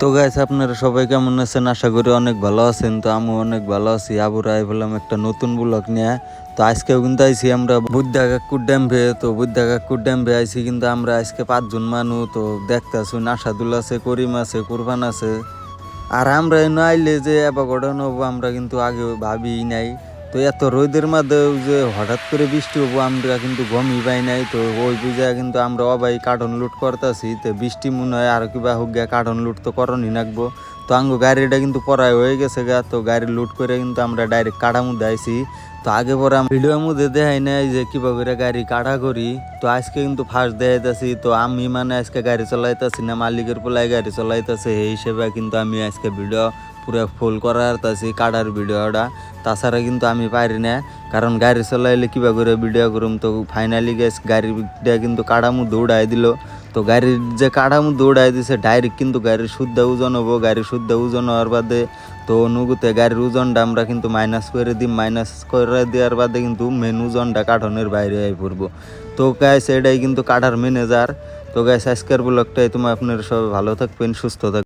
তো গাইস আপনারা সবাই কেমন আছেন? আশা করি অনেক ভালো আছেন। তো আমিও অনেক ভালো আছি। আবুরা বললাম একটা নতুন ব্লগ নিয়ে। তো আজকেও কিন্তু আইছি আমরা বুদ্ধা কাকুর ড্যাম্পে। তো বুদ্ধা কাকুর ড্যাম্পে আইছি কিন্তু আমরা আজকে 5 জন মানুষ। তো দেখতেছি আসাদুল আছে, করিম আছে, কুরবান আছে। আর আমরা এনে আইলে যে এবার ঘটনা হবো আমরা কিন্তু আগে ভাবি নাই। তো এত রোদের মধ্যে যে হঠাৎ করে বৃষ্টি হবো আমরা কিন্তু গমই পাই নাই। তো ওই বুঝে কিন্তু আমরা অবাই কার্টন লুট করতেছি। তো বৃষ্টি মনে হয় আর কিবা হোক গিয়া কার্টন লুট তো করণই নাকবো। তো আঙ্গো গাড়িটা কিন্তু পড়ায় হয়ে গেছে গা। তো গাড়ি লুট করে কিন্তু আমরা ডাইরেক্ট কাড়া মধ্যে আইছি। তো আগে পরে ভিডিওর মধ্যে দেখাই নাই যে কিবা করে গাড়ি কাড়া করি। তো আজকে কিন্তু ফার্স্ট দেখাইতেছি। তো আমি আজকে গাড়ি চালাইতেছি না, মালিকের পোলায় গাড়ি চালাইতেছে, এই হিসেবে কিন্তু আমি আজকে ভিডিও পুরো ফুল করার তাছি কাটার ভিডিওটা। তাছাড়া কিন্তু আমি পারি না, কারণ গাড়ি চালাইলে কিবা করে ভিডিও করুম। তো ফাইনালি গ্যাস গাড়িটা কিন্তু কাড়ামু দৌড়াই দিল। তো গাড়ির যে কাড়ামু দৌড়াই দিছে ডাইরেক্ট কিন্তু গাড়ির শুদ্ধ ওজন হবো। গাড়ির শুদ্ধ ওজন হওয়ার বাদে তো অনুগুতে গাড়ির ওজনটা আমরা কিন্তু মাইনাস করে দিই। মাইনাস করে দেওয়ার বাদে কিন্তু মেন ওজনটা কাঠনের বাইরে আই পড়বো। তো গ্যাস এটাই কিন্তু কাঠার ম্যানেজার। তো গ্যাস আজকের ব্লগটাই তোমার আপনারা সবাই ভালো থাকবেন, সুস্থ থাকবেন।